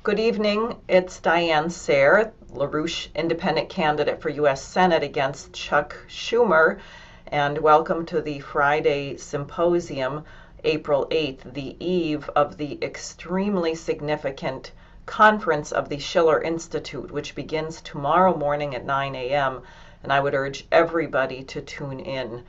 Good evening. It's Diane Sayre, LaRouche independent candidate for U.S. Senate against Chuck Schumer, and welcome to the Friday Symposium, April 8th, the eve of the extremely significant conference of the Schiller Institute, which begins tomorrow morning at 9 a.m., and I would urge everybody to tune in.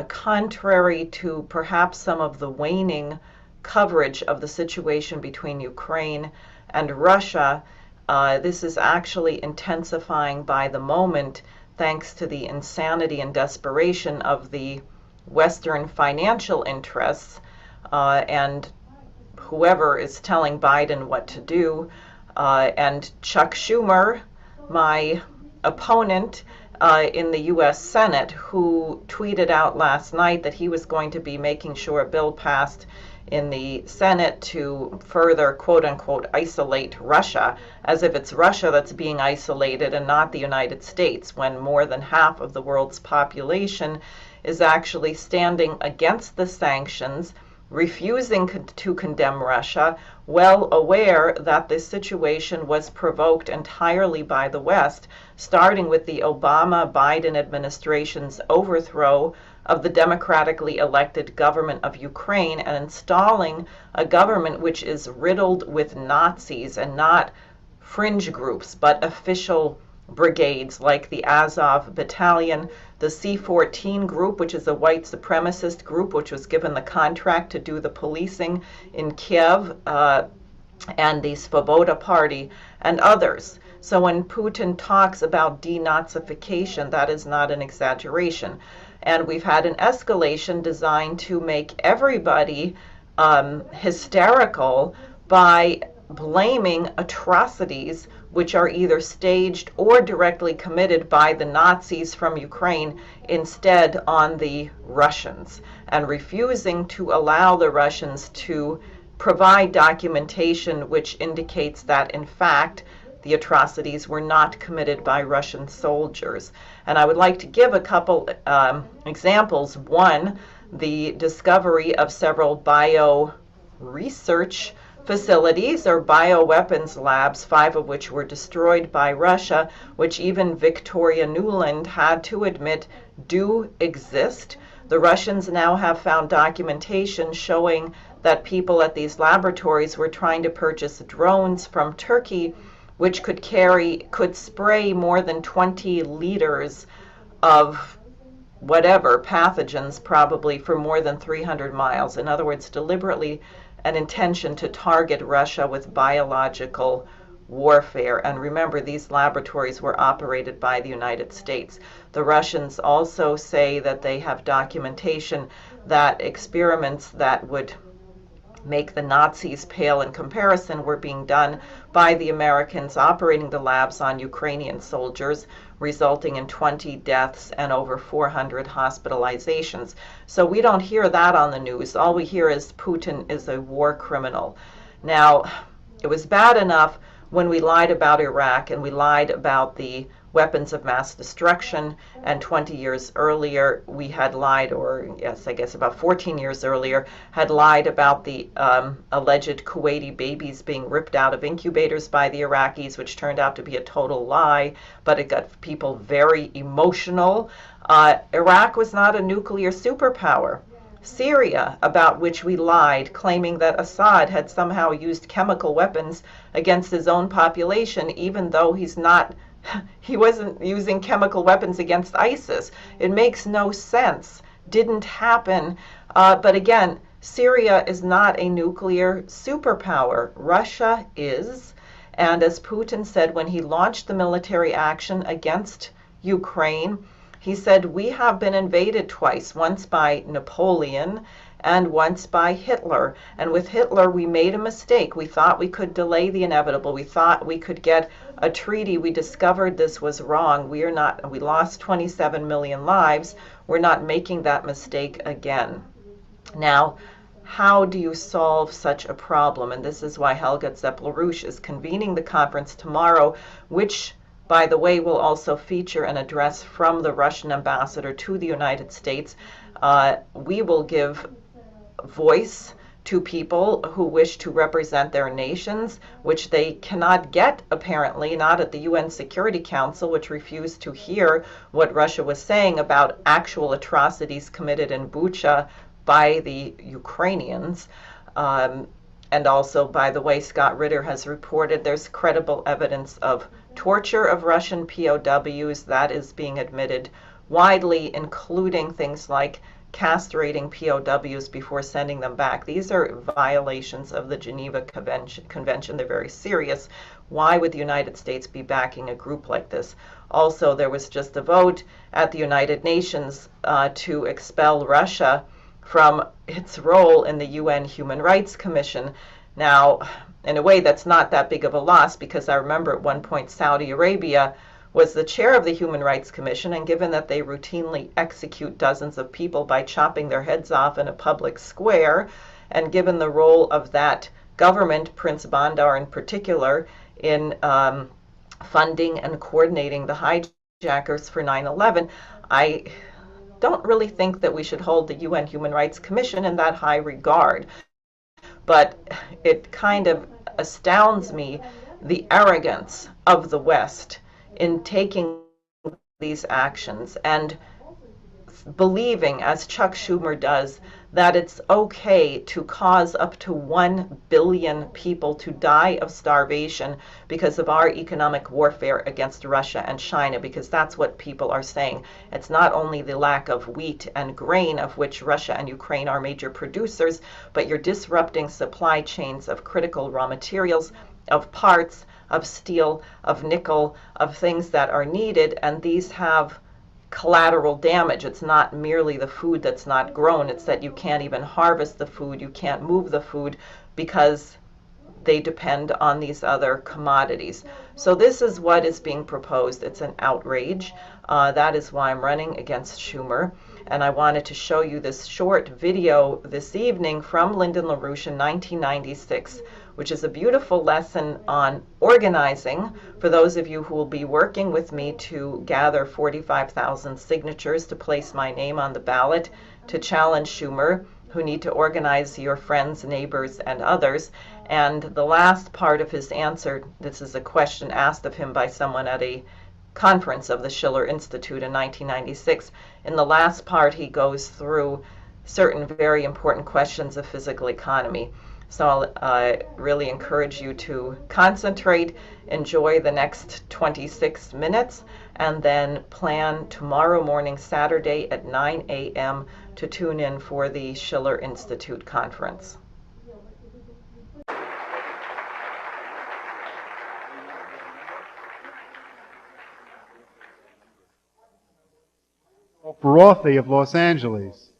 Contrary to perhaps some of the waning coverage of the situation between Ukraine and Russia, this is actually intensifying by the moment thanks to the insanity and desperation of the Western financial interests and whoever is telling Biden what to do. And Chuck Schumer, my opponent in the U.S. Senate, who tweeted out last night that he was going to be making sure a bill passed in the Senate to further, quote unquote, isolate Russia, as if it's Russia that's being isolated and not the United States, when more than half of the world's population is actually standing against the sanctions, refusing to condemn Russia, well aware that this situation was provoked entirely by the West, starting with the Obama-Biden administration's overthrow of the democratically elected government of Ukraine and installing a government which is riddled with Nazis, and not fringe groups, but official brigades like the Azov Battalion, the C-14 group, which is a white supremacist group which was given the contract to do the policing in Kiev, and the Svoboda Party, and others. So when Putin talks about denazification, that is not an exaggeration. And we've had an escalation designed to make everybody hysterical by blaming atrocities which are either staged or directly committed by the Nazis from Ukraine instead on the Russians, and refusing to allow the Russians to provide documentation which indicates that, in fact, the atrocities were not committed by Russian soldiers. And I would like to give a couple examples. One, the discovery of several bio-research facilities or bioweapons labs, 5 of which were destroyed by Russia, which even Victoria Nuland had to admit do exist. The Russians now have found documentation showing that people at these laboratories were trying to purchase drones from Turkey which could spray more than 20 liters of whatever pathogens, probably for more than 300 miles. In other words, deliberately an intention to target Russia with biological warfare. And remember, these laboratories were operated by the United States. The Russians also say that they have documentation that experiments that would make the Nazis pale in comparison were being done by the Americans operating the labs on Ukrainian soldiers, resulting in 20 deaths and over 400 hospitalizations. So we don't hear that on the news. All we hear is Putin is a war criminal. Now, it was bad enough when we lied about Iraq and we lied about the weapons of mass destruction, and 20 years earlier we had lied, or yes, I guess about 14 years earlier, had lied about the alleged Kuwaiti babies being ripped out of incubators by the Iraqis, which turned out to be a total lie, but it got people very emotional. Iraq was not a nuclear superpower. Syria, about which we lied, claiming that Assad had somehow used chemical weapons against his own population, even though he wasn't using chemical weapons against ISIS. It makes no sense. Didn't happen. But again, Syria is not a nuclear superpower. Russia is. And as Putin said when he launched the military action against Ukraine, he said, we have been invaded twice, once by Napoleon and once by Hitler. And with Hitler, we made a mistake. We thought we could delay the inevitable. We thought we could get a treaty. We discovered this was wrong. We lost 27 million lives. We're not making that mistake again. Now, how do you solve such a problem? And this is why Helga LaRouche is convening the conference tomorrow, which, by the way, will also feature an address from the Russian ambassador to the United States. We will give voice to people who wish to represent their nations, which they cannot get, apparently, not at the UN Security Council, which refused to hear what Russia was saying about actual atrocities committed in Bucha by the Ukrainians. And also, by the way, Scott Ritter has reported there's credible evidence of torture of Russian POWs that is being admitted widely, including things like castrating POWs before sending them back. These are violations of the Geneva Convention. They're very serious. Why would the United States be backing a group like this? Also, there was just a vote at the United Nations to expel Russia from its role in the UN Human Rights Commission. Now, in a way, that's not that big of a loss, because I remember at one point Saudi Arabia was the chair of the Human Rights Commission, and given that they routinely execute dozens of people by chopping their heads off in a public square, and given the role of that government, Prince Bandar in particular, in funding and coordinating the hijackers for 9/11, I don't really think that we should hold the UN Human Rights Commission in that high regard. But it kind of astounds me, the arrogance of the West in taking these actions and believing, as Chuck Schumer does, that it's okay to cause up to 1 billion people to die of starvation because of our economic warfare against Russia and China, because that's what people are saying. It's not only the lack of wheat and grain, of which Russia and Ukraine are major producers, but you're disrupting supply chains of critical raw materials, of parts, of steel, of nickel, of things that are needed, and these have collateral damage. It's not merely the food that's not grown, it's that you can't even harvest the food, you can't move the food, because they depend on these other commodities. So this is what is being proposed. It's an outrage. That is why I'm running against Schumer. And I wanted to show you this short video this evening from Lyndon LaRouche in 1996, which is a beautiful lesson on organizing for those of you who will be working with me to gather 45,000 signatures to place my name on the ballot to challenge Schumer, who need to organize your friends, neighbors, and others. And the last part of his answer, this is a question asked of him by someone at a conference of the Schiller Institute in 1996. In the last part, he goes through certain very important questions of physical economy. So I'll really encourage you to concentrate, enjoy the next 26 minutes, and then plan tomorrow morning, Saturday at 9 a.m. to tune in for the Schiller Institute conference. Ferothy of Los Angeles.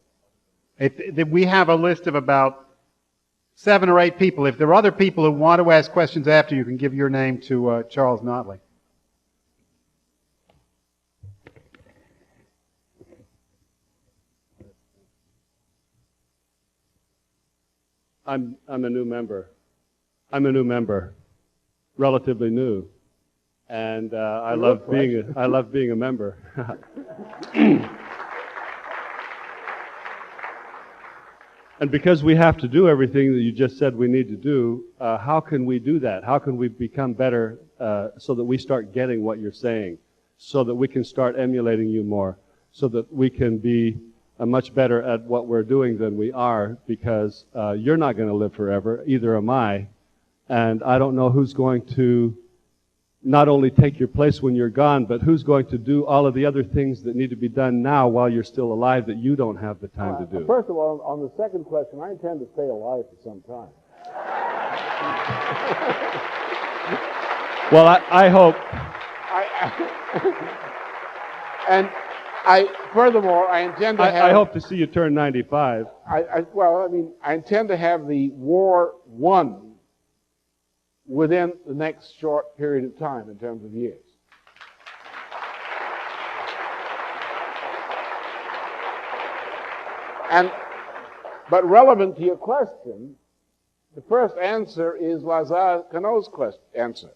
We have a list of about 7 or 8 people. If there are other people who want to ask questions after, you can give your name to Charles Notley. I'm a new member. I'm a new member, relatively new, and I love being a member. And because we have to do everything that you just said we need to do, how can we do that? How can we become better so that we start getting what you're saying, so that we can start emulating you more, so that we can be much better at what we're doing than we are, because you're not going to live forever, either am I, and I don't know who's going to not only take your place when you're gone, but who's going to do all of the other things that need to be done now while you're still alive that you don't have the time to do. First of all, on the second question, I intend to stay alive for some time. Well, I hope. Furthermore, I intend to have... I hope to see you turn 95. I intend to have the war won within the next short period of time in terms of years. But relevant to your question, the first answer is Lazare Canot's answer.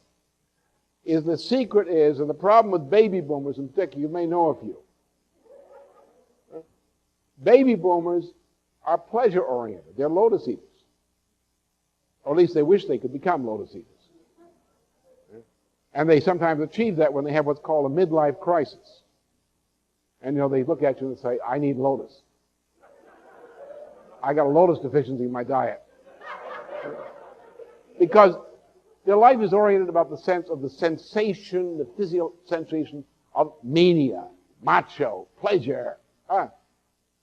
The secret is, and the problem with baby boomers in particular, you may know a few. Baby boomers are pleasure-oriented. They're lotus eaters. Or at least they wish they could become lotus eaters. And they sometimes achieve that when they have what's called a midlife crisis. And, they look at you and say, I need lotus. I got a lotus deficiency in my diet. Because their life is oriented about the sense of the sensation, the physical sensation of mania, macho, pleasure,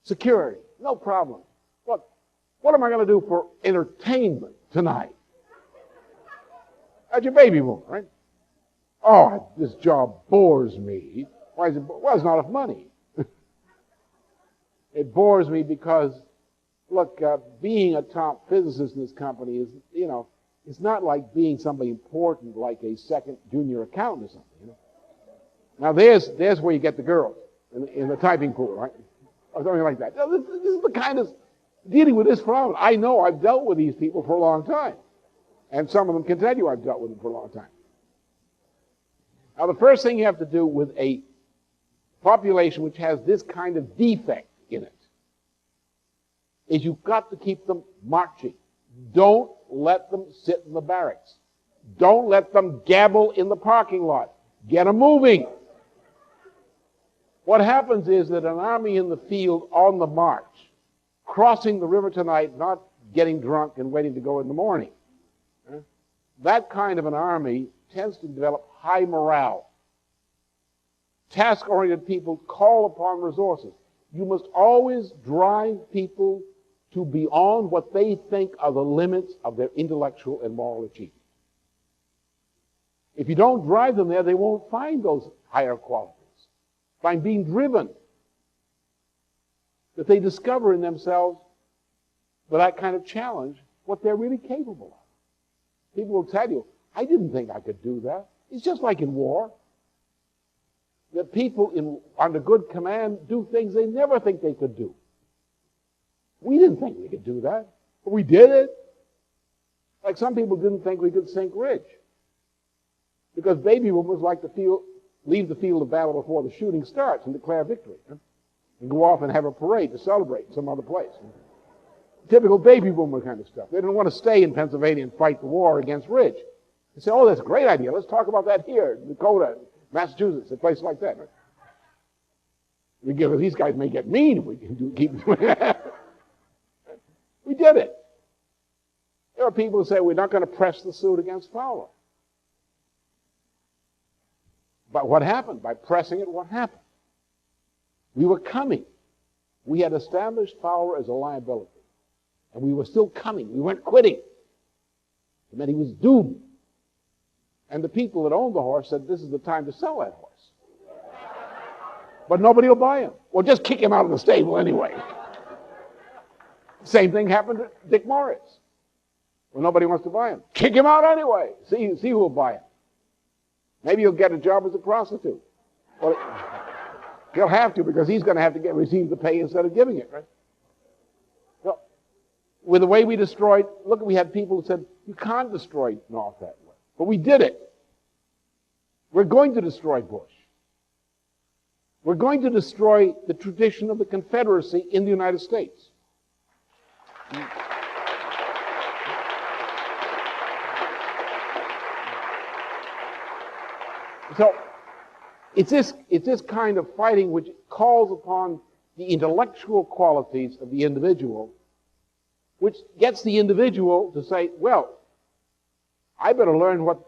security. No problem. Look, what am I going to do for entertainment tonight? That's your baby boomer, right? Oh, this job bores me. Why is it? Well, it's not enough money. It bores me because, look, being a top physicist in this company is, it's not like being somebody important like a second junior accountant or something. Now, there's where you get the girls in the typing pool, right? Or something like that. This is the kind of dealing with this problem. I know I've dealt with these people for a long time. And some of them can tell you I've dealt with them for a long time. Now, the first thing you have to do with a population which has this kind of defect in it is you've got to keep them marching. Don't let them sit in the barracks. Don't let them gabble in the parking lot. Get them moving. What happens is that an army in the field on the march, crossing the river tonight, not getting drunk and waiting to go in the morning, that kind of an army tends to develop high morale. Task-oriented people call upon resources. You must always drive people to beyond what they think are the limits of their intellectual and moral achievement. If you don't drive them there, they won't find those higher qualities. Find being driven. That they discover in themselves, with that kind of challenge, what they're really capable of. People will tell you, I didn't think I could do that. It's just like in war. That people under good command do things they never think they could do. We didn't think we could do that, but we did it. Like some people didn't think we could sink Ridge. Because baby boomers like to leave the field of battle before the shooting starts and declare victory. And go off and have a parade to celebrate in some other place. Typical baby boomer kind of stuff. They didn't want to stay in Pennsylvania and fight the war against Ridge. They say, oh, that's a great idea. Let's talk about that here, Dakota, Massachusetts, a place like that. Because these guys may get mean if we can keep doing that. We did it. There are people who say we're not going to press the suit against Fowler. But what happened? By pressing it, what happened? We were coming. We had established Fowler as a liability. And we were still coming. We weren't quitting. It meant he was doomed. And the people that owned the horse said, this is the time to sell that horse. But nobody will buy him. Well, just kick him out of the stable anyway. Same thing happened to Dick Morris. Well, nobody wants to buy him. Kick him out anyway. See who will buy him. Maybe he'll get a job as a prostitute. Well, he'll have to because he's going to have to receive the pay instead of giving it, right? So, with the way we destroyed, look, we had people who said, you can't destroy North that way. But we did it. We're going to destroy Bush. We're going to destroy the tradition of the Confederacy in the United States. So, it's this kind of fighting which calls upon the intellectual qualities of the individual, which gets the individual to say, well, I better learn what,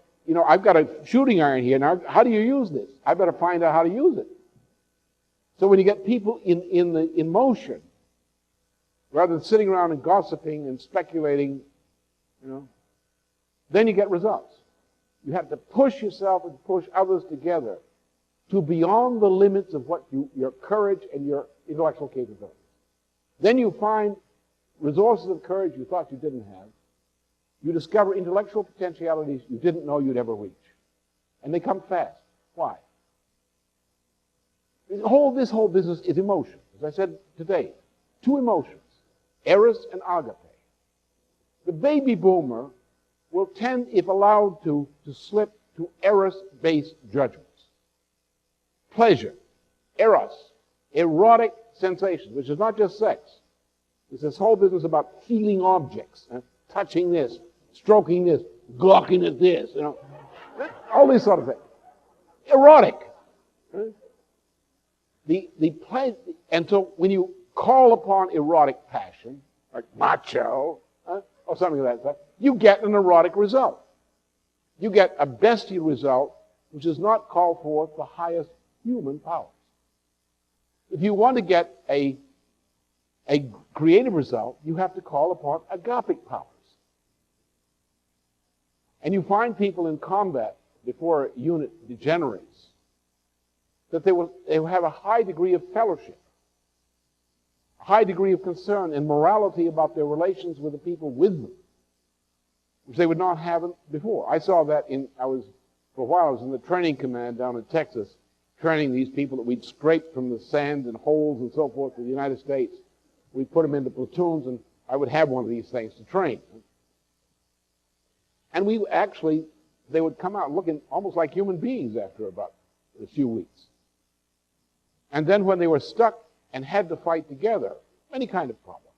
I've got a shooting iron here. Now, how do you use this? I better find out how to use it. So when you get people in motion, rather than sitting around and gossiping and speculating, then you get results. You have to push yourself and push others together to beyond the limits of what your courage and your intellectual capabilities. Then you find resources of courage you thought you didn't have. You discover intellectual potentialities you didn't know you'd ever reach. And they come fast. Why? This whole business is emotion. As I said today, two emotions, eros and agape. The baby boomer will tend, if allowed to slip to eros-based judgments. Pleasure, eros, erotic sensations, which is not just sex. It's this whole business about feeling objects, touching this, stroking this, gawking at this, all these sort of things. Erotic. And so when you call upon erotic passion, like macho, or something like that, you get an erotic result. You get a bestial result which does not call forth the highest human powers. If you want to get a creative result, you have to call upon agapic powers. And you find people in combat before a unit degenerates, that they will have a high degree of fellowship, a high degree of concern and morality about their relations with the people with them, which they would not have before. I saw that for a while I was in the training command down in Texas, training these people that we'd scraped from the sand and holes and so forth in the United States. We'd put them into platoons, and I would have one of these things to train. And they would come out looking almost like human beings after about a few weeks. And then when they were stuck and had to fight together, any kind of problem,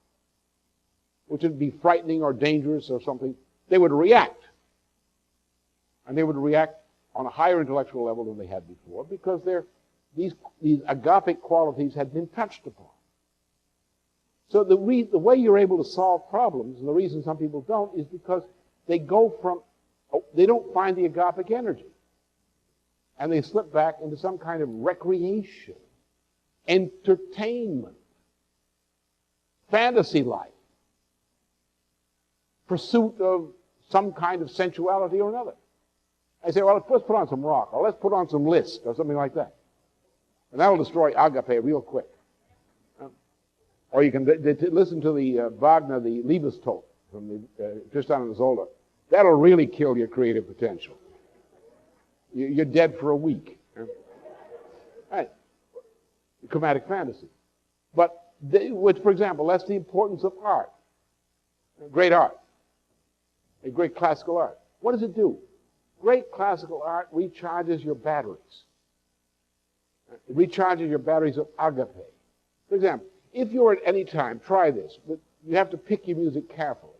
which would be frightening or dangerous or something, they would react. And they would react on a higher intellectual level than they had before, because these agapic qualities had been touched upon. So the way you're able to solve problems, and the reason some people don't, is because they don't find the agapic energy. And they slip back into some kind of recreation, entertainment, fantasy life, pursuit of some kind of sensuality or another. I say, well, let's put on some rock, or let's put on some Liszt, or something like that. And that'll destroy agape real quick. Or you can listen to the Wagner, the Liebestod, from the Tristan and Isolde. That'll really kill your creative potential. You're dead for a week. Right. Chromatic fantasy. But, for example, that's the importance of art. Great art. A great classical art. What does it do? Great classical art recharges your batteries. It recharges your batteries of agape. For example, if you're at any time, try this, but you have to pick your music carefully.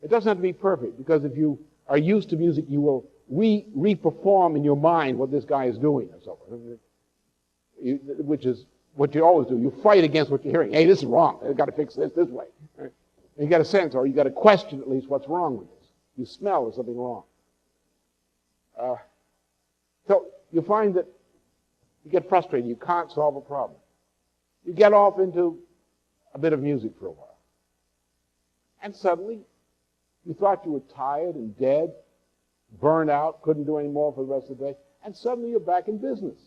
It doesn't have to be perfect, because if you are used to music, you will re-perform in your mind what this guy is doing, or so forth, which is what you always do. You fight against what you're hearing. Hey, this is wrong. I've got to fix this way. Right? And you got a sense, or you got to question at least what's wrong with this. You smell there's something wrong. So you find that you get frustrated. You can't solve a problem. You get off into a bit of music for a while. And suddenly, you thought you were tired and dead, burned out, couldn't do any more for the rest of the day, and suddenly you're back in business.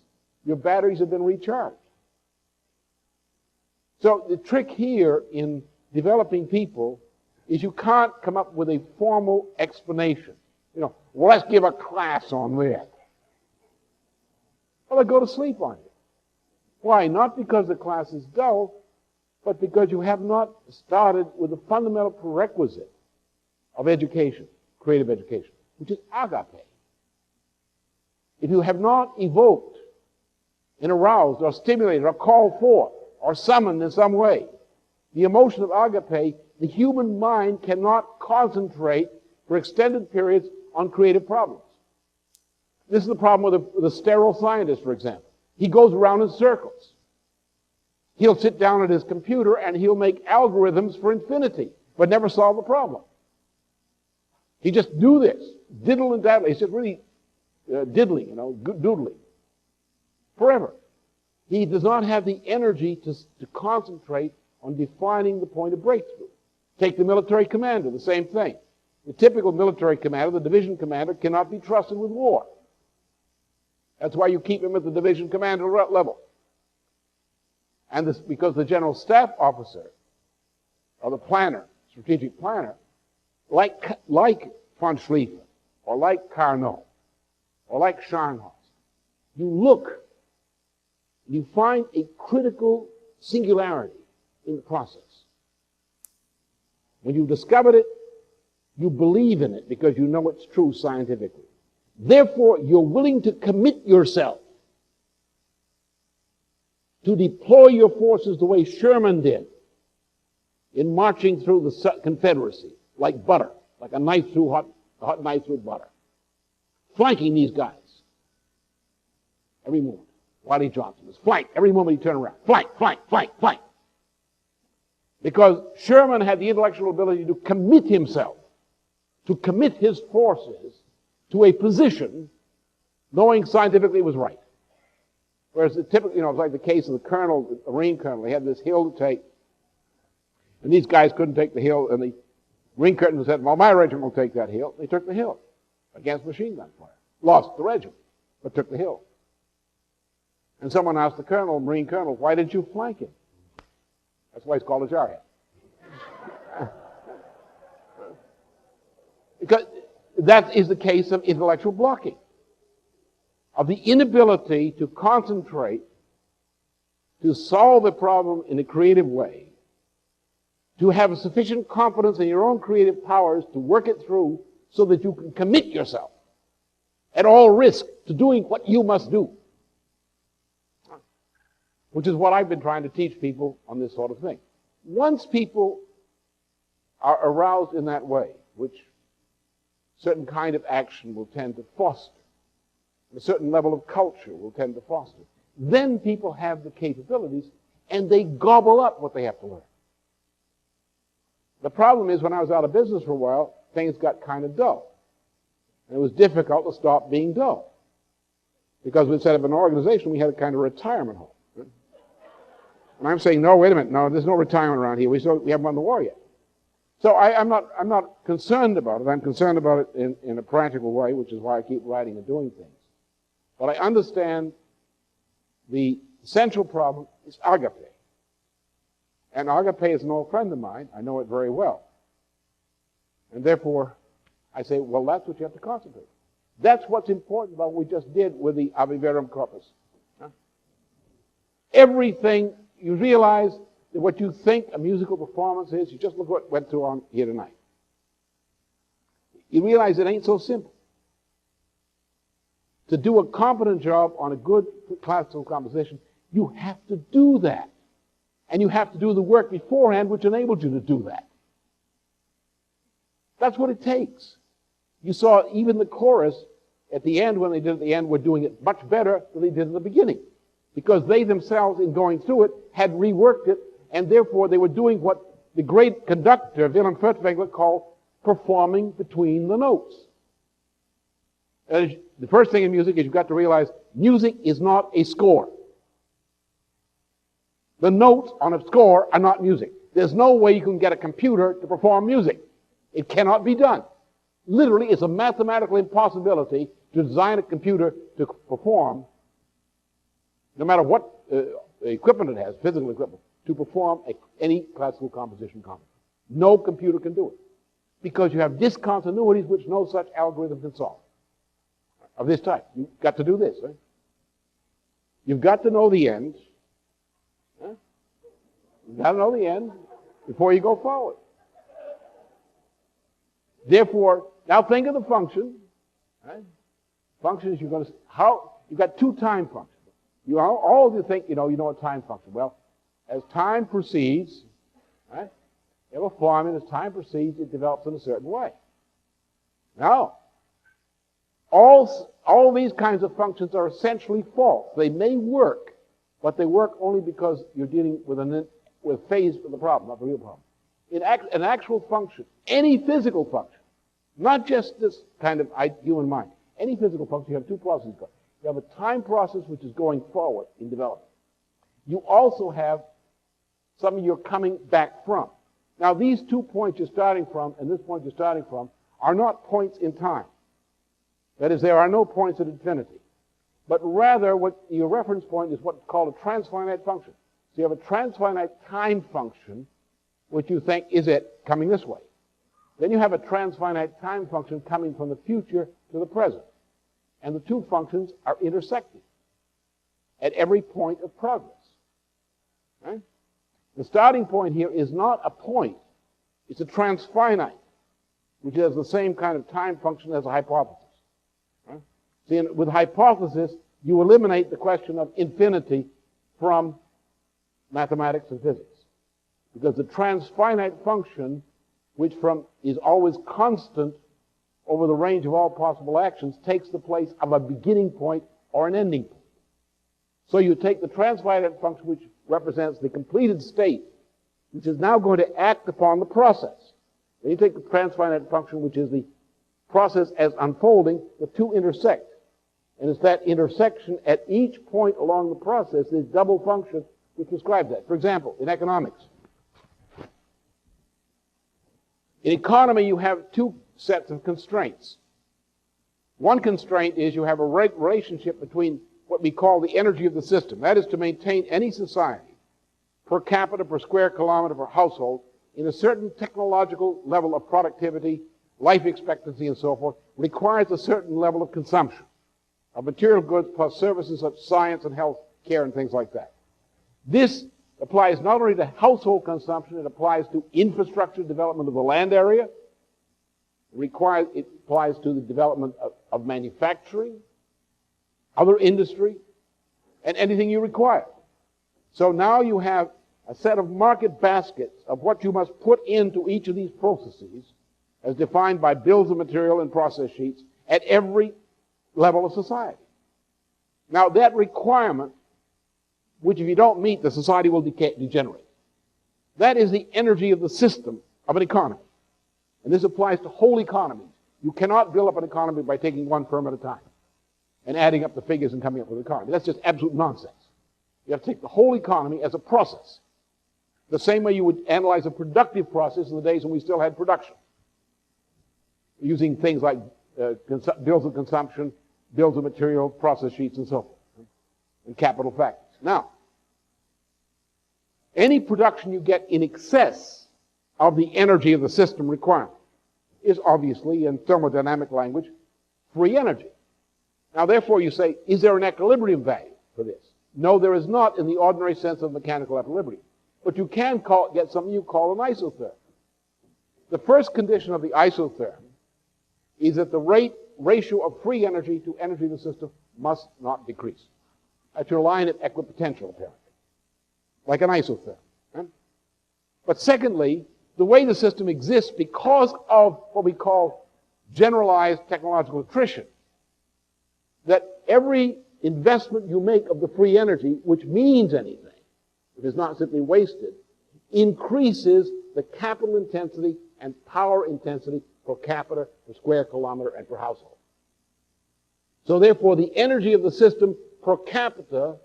Your batteries have been recharged. So the trick here in developing people is you can't come up with a formal explanation. Well, let's give a class on this. Well, they go to sleep on you. Why? Not because the class is dull, but because you have not started with the fundamental prerequisite of education, creative education, which is agape. If you have not evoked and aroused or stimulated or called forth or summoned in some way the emotion of agape, the human mind cannot concentrate for extended periods on creative problems. This is the problem with a sterile scientist, for example. He goes around in circles. He'll sit down at his computer and he'll make algorithms for infinity, but never solve a problem. He just do this, diddle and daddle. He's just really diddling, doodling, forever. He does not have the energy to concentrate on defining the point of breakthrough. Take the military commander, the same thing. The typical military commander, the division commander, cannot be trusted with war. That's why you keep him at the division commander level. And this because the general staff officer, or the planner, strategic planner, like von Schlieffen, or like Carnot, or like Scharnhorst, you look, you find a critical singularity in the process. When you've discovered it, you believe in it because you know it's true scientifically. Therefore, you're willing to commit yourself to deploy your forces the way Sherman did in marching through the Confederacy, like butter. like a knife through a hot knife through butter, flanking these guys every moment. Waddy Johnson was flanked every moment he turned around. Flank, flank, flank, flank. Because Sherman had the intellectual ability to commit himself, to commit his forces to a position knowing scientifically it was right. Whereas typically, it's like the case of the colonel, the Marine colonel. They had this hill to take, and these guys couldn't take the hill, and the Marine colonel said, well, my regiment will take that hill. They took the hill against machine gun fire. Lost the regiment, but took the hill. And someone asked the colonel, Marine colonel, why didn't you flank him? That's why he's called a jarhead. Because that is the case of intellectual blocking, of the inability to concentrate, to solve a problem in a creative way, to have sufficient confidence in your own creative powers to work it through so that you can commit yourself at all risk to doing what you must do. Which is what I've been trying to teach people on this sort of thing. Once people are aroused in that way, which certain kind of action will tend to foster, a certain level of culture will tend to foster, then people have the capabilities and they gobble up what they have to learn. The problem is when I was out of business for a while, things got kind of dull. And it was difficult to stop being dull. Because instead of an organization, we had a kind of retirement home. And I'm saying, no, wait a minute, no, there's no retirement around here. We haven't won the war yet. So I'm not concerned about it. I'm concerned about it in a practical way, which is why I keep writing and doing things. But I understand the central problem is agape. And agape is an old friend of mine. I know it very well. And therefore, I say, well, that's what you have to concentrate. That's what's important about what we just did with the Ave Verum Corpus. Everything, you realize that what you think a musical performance is, you just look what went through on here tonight. You realize it ain't so simple. To do a competent job on a good classical composition, you have to do that. And you have to do the work beforehand which enables you to do that. That's what it takes. You saw even the chorus at the end, when they did at the end, were doing it much better than they did at the beginning. Because they themselves, in going through it, had reworked it, and therefore they were doing what the great conductor, Wilhelm Furtwängler, called performing between the notes. The first thing in music is you've got to realize music is not a score. The notes on a score are not music. There's no way you can get a computer to perform music. It cannot be done. Literally, it's a mathematical impossibility to design a computer to perform, no matter what equipment it has, physical equipment, to perform any classical composition comedy. No computer can do it. Because you have discontinuities which no such algorithm can solve. Of this type. You've got to do this. Right? You've got to know the end. Huh? You've got to know the end before you go forward. Therefore, now think of the function. Right? Functions you're going to, you've got two time functions. All of you think, you know a time function. Well, as time proceeds, right, you have a formula, as time proceeds, it develops in a certain way. Now, all these kinds of functions are essentially false. They may work, but they work only because you're dealing with a phase of the problem, not the real problem. An actual function, any physical function, not just this kind of human mind, any physical function, you have two processes. You have a time process which is going forward in development. You also have something you're coming back from. Now, these 2 points you're starting from and this point you're starting from are not points in time. That is, there are no points at infinity. But rather, what your reference point is what's called a transfinite function. So you have a transfinite time function, which you think is it coming this way. Then you have a transfinite time function coming from the future to the present. And the two functions are intersecting at every point of progress. Right? The starting point here is not a point. It's a transfinite, which has the same kind of time function as a hypothesis. Right? See, with hypothesis, you eliminate the question of infinity from mathematics and physics. Because the transfinite function which is always constant over the range of all possible actions, takes the place of a beginning point or an ending point. So you take the transfinite function, which represents the completed state, which is now going to act upon the process. Then you take the transfinite function, which is the process as unfolding, the two intersect. And it's that intersection at each point along the process, this double function, which describes that. For example, in economics. In economy, you have two sets of constraints. One constraint is you have a relationship between what we call the energy of the system. That is to maintain any society per capita, per square kilometer, per household in a certain technological level of productivity, life expectancy, and so forth, requires a certain level of consumption of material goods plus services of science and health care and things like that. This applies not only to household consumption, it applies to infrastructure development of the land area. It applies to the development of manufacturing, other industry, and anything you require. So now you have a set of market baskets of what you must put into each of these processes as defined by bills of material and process sheets at every level of society. Now that requirement, which if you don't meet, the society will degenerate. That is the energy of the system of an economy. And this applies to whole economies. You cannot build up an economy by taking one firm at a time and adding up the figures and coming up with an economy. That's just absolute nonsense. You have to take the whole economy as a process. The same way you would analyze a productive process in the days when we still had production. Using things like bills of consumption, bills of material, process sheets, and so forth, and capital factors. Now, any production you get in excess of the energy of the system requirement is obviously, in thermodynamic language, free energy. Now, therefore, you say, is there an equilibrium value for this? No, there is not in the ordinary sense of mechanical equilibrium. But you can get something you call an isotherm. The first condition of the isotherm is that the ratio of free energy to energy in the system must not decrease. At your line at equipotential, apparently, like an isotherm. Right? But secondly, the way the system exists because of what we call generalized technological attrition, that every investment you make of the free energy, which means anything, if it's not simply wasted, increases the capital intensity and power intensity per capita, per square kilometer, and per household. So therefore, the energy of the system per capita,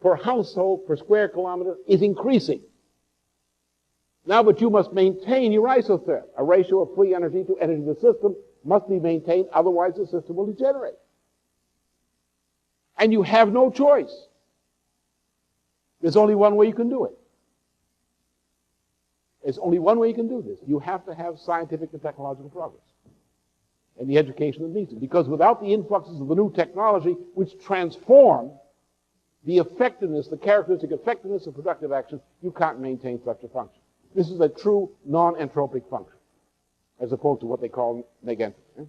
per household, per square kilometer is increasing. Now, but you must maintain your isotherm. A ratio of free energy to energy of the system must be maintained, otherwise the system will degenerate. And you have no choice. There's only one way you can do it. There's only one way you can do this. You have to have scientific and technological progress and the education that needs it. Because without the influxes of the new technology, which transform the effectiveness, the characteristic effectiveness of productive action, you can't maintain such a function. This is a true non-entropic function, as opposed to what they call negentropy.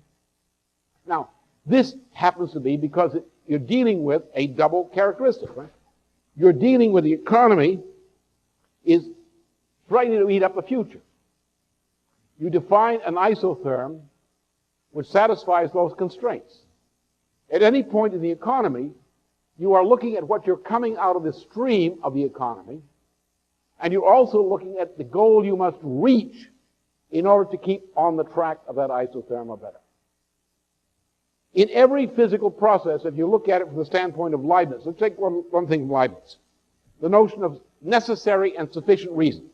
Now, this happens to be because you're dealing with a double characteristic, right? You're dealing with the economy is trying to eat up the future. You define an isotherm which satisfies those constraints. At any point in the economy, you are looking at what you're coming out of the stream of the economy, and you're also looking at the goal you must reach in order to keep on the track of that isotherm or better. In every physical process, if you look at it from the standpoint of Leibniz, let's take one thing from Leibniz, the notion of necessary and sufficient reason.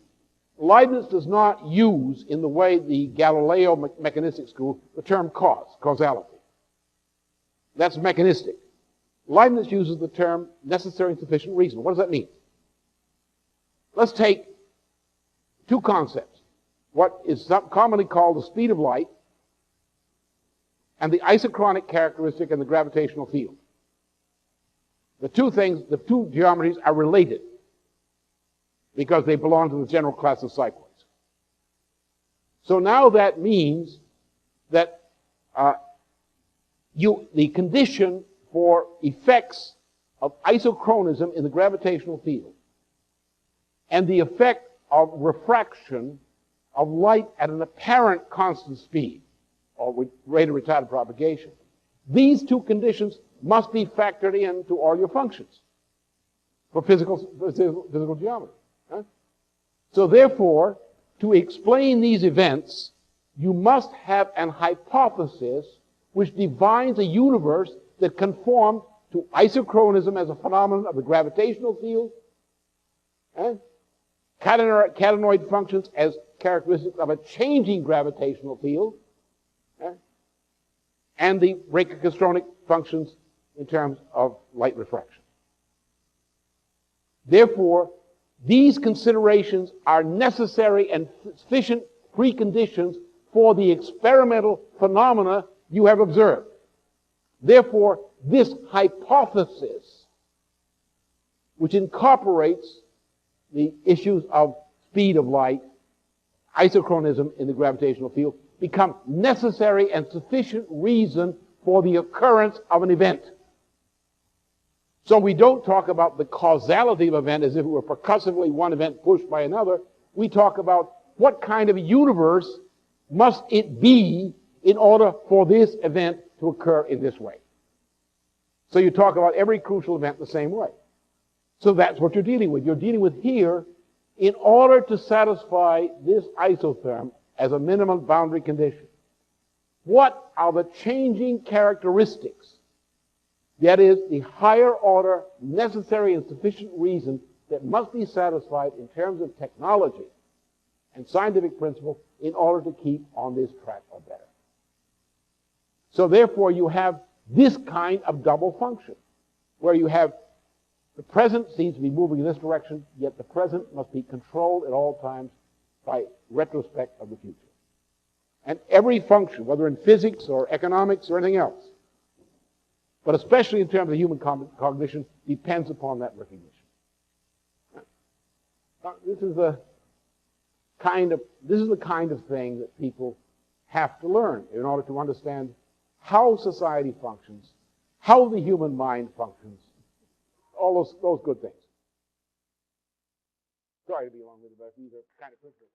Leibniz does not use, in the way the Galileo mechanistic school, the term causality. That's mechanistic. Leibniz uses the term necessary and sufficient reason. What does that mean? Let's take two concepts. What is commonly called the speed of light and the isochronic characteristic and the gravitational field. The two geometries are related because they belong to the general class of cycloids. So now that means that the condition for effects of isochronism in the gravitational field and the effect of refraction of light at an apparent constant speed, or with rate of retarded propagation. These two conditions must be factored into all your functions for physical geometry. Right? So therefore, to explain these events, you must have an hypothesis which defines a universe that conforms to isochronism as a phenomenon of the gravitational field, and catenoid functions as characteristics of a changing gravitational field, and the brachiocastronic functions in terms of light refraction. Therefore, these considerations are necessary and sufficient preconditions for the experimental phenomena you have observed. Therefore, this hypothesis, which incorporates the issues of speed of light, isochronism in the gravitational field, become necessary and sufficient reason for the occurrence of an event. So we don't talk about the causality of an event as if it were percussively one event pushed by another. We talk about what kind of a universe must it be in order for this event to occur in this way. So you talk about every crucial event the same way. So that's what you're dealing with. You're dealing with here, in order to satisfy this isotherm as a minimum boundary condition, what are the changing characteristics? That is, the higher order necessary and sufficient reason that must be satisfied in terms of technology and scientific principle in order to keep on this track or better. So therefore you have this kind of double function, where you have the present seems to be moving in this direction, yet the present must be controlled at all times by retrospect of the future. And every function, whether in physics or economics or anything else, but especially in terms of human cognition, depends upon that recognition. Now, this is the kind of thing that people have to learn in order to understand how society functions, how the human mind functions, all those good things. Sorry to be long-winded, but these are kind of principles.